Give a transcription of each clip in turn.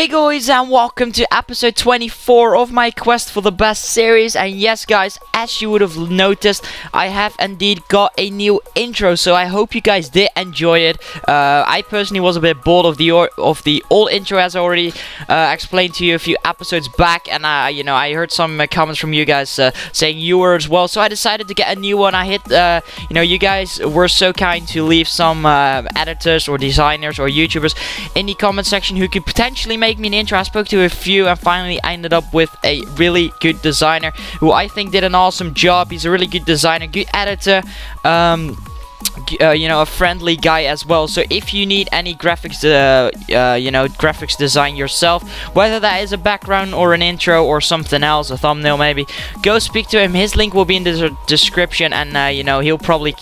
Hey guys, and welcome to episode 24 of my quest for the best series. And yes guys, as you would have noticed, I have indeed got a new intro, so I hope you guys did enjoy it. I personally was a bit bored of the old intro, as I already explained to you a few episodes back, and I heard some comments from you guys saying you were as well, so I decided to get a new one. I hit you guys were so kind to leave some editors or designers or YouTubers in the comment section who could potentially make me an intro. I spoke to a few and finally I ended up with a really good designer who I think did an awesome job. He's a really good designer, good editor, a friendly guy as well. So if you need any graphics graphics design yourself, whether that is a background or an intro or something else, a thumbnail maybe, go speak to him. His link will be in the description, and he'll probably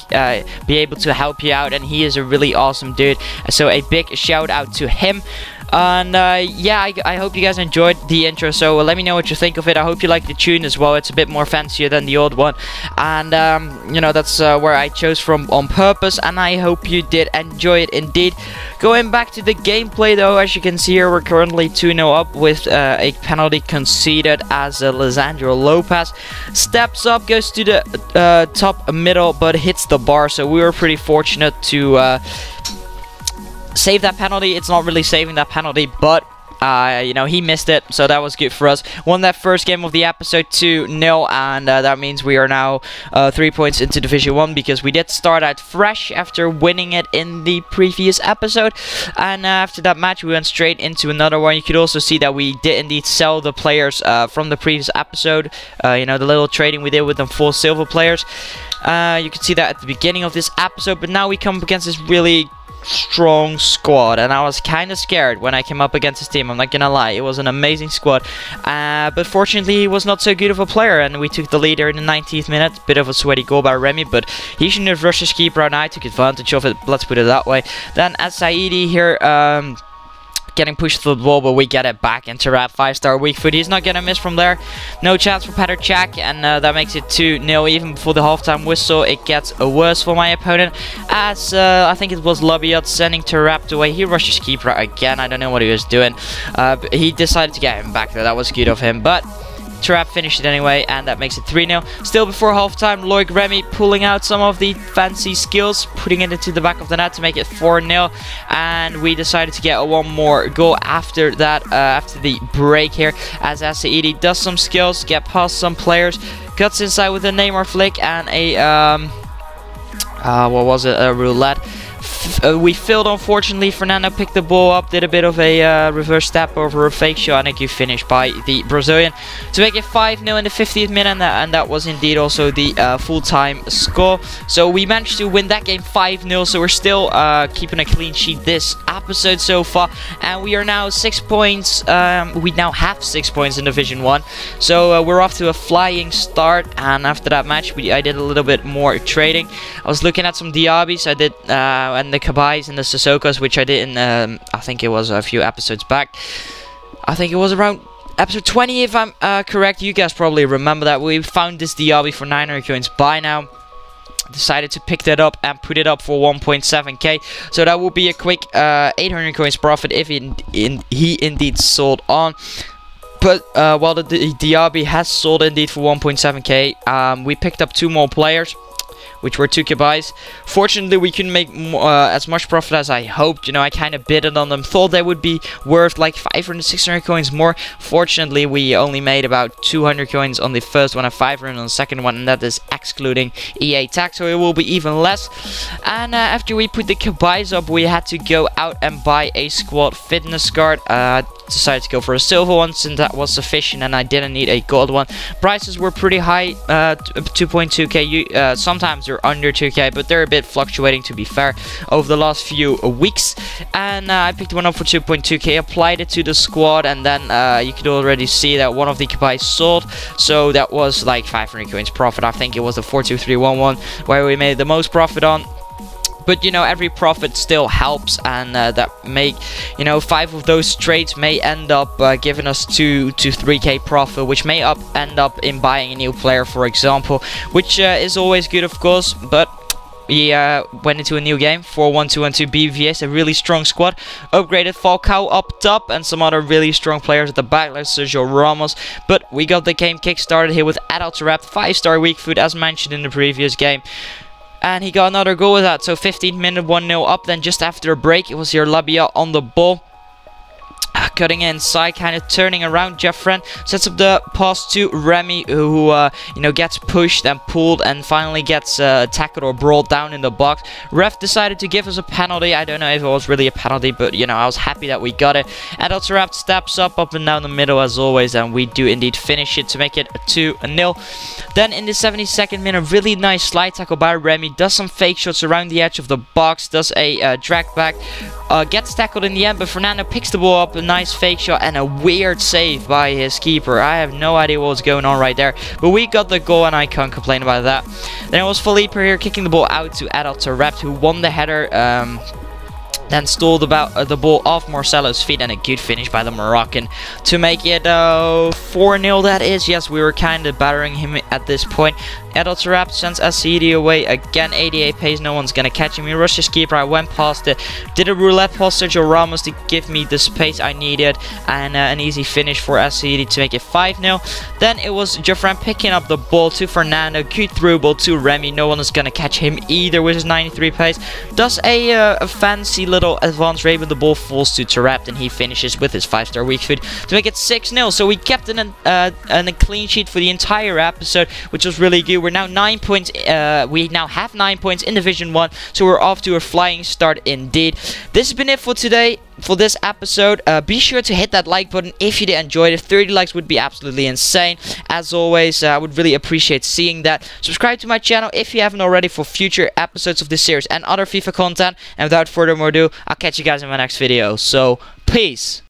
be able to help you out, and he is a really awesome dude, so a big shout out to him. And yeah, I hope you guys enjoyed the intro, so let me know what you think of it. I hope you like the tune as well. It's a bit more fancier than the old one, and that's where I chose from on purpose, and I hope you did enjoy it indeed. Going back to the gameplay though, as you can see here, we're currently 2-0 up with a penalty conceded as Lisandro Lopez steps up, goes to the top middle but hits the bar, so we were pretty fortunate to save that penalty. It's not really saving that penalty, but he missed it, so that was good for us. Won that first game of the episode 2-0, and that means we are now 3 points into Division 1, because we did start out fresh after winning it in the previous episode, and after that match we went straight into another one. You could also see that we did indeed sell the players from the previous episode, the little trading we did with them 4 silver players. You could see that at the beginning of this episode, but now we come up against this really strong squad, and I was kind of scared when I came up against his team. I'm not gonna lie, it was an amazing squad, but fortunately he was not so good of a player, and we took the leader in the 19th minute. Bit of a sweaty goal by Remy, but he shouldn't have rushed his keeper, and I took advantage of it, let's put it that way. Then Saidi here getting pushed to the ball, but we get it back into Rap 5-star weak foot. He's not gonna miss from there. No chance for Petr Cech, and that makes it 2-0. Even before the halftime whistle, it gets worse for my opponent, as I think it was Labiat sending Tarap away. He rushed his keeper again. I don't know what he was doing. But he decided to get him back there. That was good of him, but Trap finished it anyway, and that makes it 3-0. Still before halftime, Loic Remy pulling out some of the fancy skills, putting it into the back of the net to make it 4-0, and we decided to get one more goal after that, after the break here, as Saidi does some skills, get past some players, cuts inside with a Neymar flick and a a roulette. We failed, unfortunately. Fernando picked the ball up, did a bit of a reverse step over a fake shot, and a good finish by the Brazilian to make it 5-0 in the 50th minute, and that was indeed also the full-time score. So we managed to win that game 5-0, so we're still keeping a clean sheet this episode so far, and we are now 6 points. We now have 6 points in Division 1, so we're off to a flying start. And after that match, I did a little bit more trading. I was looking at some Diabis. I did and the Kabais and the Sissokas, which I did in I think it was a few episodes back. I think it was around episode 20 if I'm correct. You guys probably remember that. We found this Diaby for 900 coins by now. Decided to pick that up and put it up for 1.7k, so that will be a quick 800 coins profit if he indeed sold on. But while the Diaby has sold indeed for 1.7k, we picked up 2 more players, which were 2 Kabais. Fortunately, we couldn't make as much profit as I hoped. I kind of bidded on them, thought they would be worth like 500, 600 coins more. Fortunately, we only made about 200 coins on the first one and 500 on the second one, and that is excluding EA tax, so it will be even less. And after we put the Kabais up, we had to go out and buy a squad fitness card. Decided to go for a silver one since that was sufficient, and I didn't need a gold one. Prices were pretty high, 2.2k. Sometimes they're under 2k, but they're a bit fluctuating, to be fair, over the last few weeks. And I picked one up for 2.2k, applied it to the squad, and then you could already see that one of the Kabais sold, so that was like 500 coins profit. I think it was the 42311 where we made the most profit on. But every profit still helps, and that make 5 of those trades may end up giving us 2 to 3k profit, which may end up in buying a new player, for example, which is always good, of course. But he went into a new game, 4-1-2-1-2 BVS, a really strong squad. Upgraded Falcao up top and some other really strong players at the back, like Sergio Ramos. But we got the game kick-started here with Adulterapt, 5-star weak foot as mentioned in the previous game. And he got another goal with that, so 15th minute, 1-0 up. Then just after a break, it was here Labia on the ball. Cutting inside, kind of turning around. Jeffren sets up the pass to Remy, who you know, gets pushed and pulled and finally gets tackled or brought down in the box. Ref decided to give us a penalty. I don't know if it was really a penalty, but you know, I was happy that we got it. Adulterapt steps up and down the middle as always, and we do indeed finish it to make it 2-0. Then in the 72nd minute, really nice slide tackle by Remy. Does some fake shots around the edge of the box. Does a drag back. Gets tackled in the end, but Fernando picks the ball up. A nice fake shot and a weird save by his keeper. I have no idea what was going on right there, but we got the goal and I can't complain about that. Then it was Felipe here kicking the ball out to Adulterapt, who won the header. Then stole the ball off Marcelo's feet, and a good finish by the Moroccan to make it 4-0. That is, yes, we were kind of battering him at this point. Adulterapt sends SCD away again. 88 pace, no one's gonna catch him. He rushed his keeper. I went past it, did a roulette past Sergio Ramos to give me the space I needed, and an easy finish for SCD to make it 5-0. Then it was Jeffren picking up the ball to Fernando. Good through ball to Remy. No one is gonna catch him either with his 93 pace. Does a fancy little advanced raid, but the ball falls to Terapt, and he finishes with his 5-star weak foot to make it 6-0. So we kept a clean sheet for the entire episode, which was really good. We're now 9 points. We now have 9 points in Division 1, so we're off to a flying start indeed. This has been it for today. For this episode, be sure to hit that like button if you did enjoy it. 30 likes would be absolutely insane. As always, I would really appreciate seeing that. Subscribe to my channel if you haven't already for future episodes of this series and other FIFA content. And without further ado, I'll catch you guys in my next video. So, peace.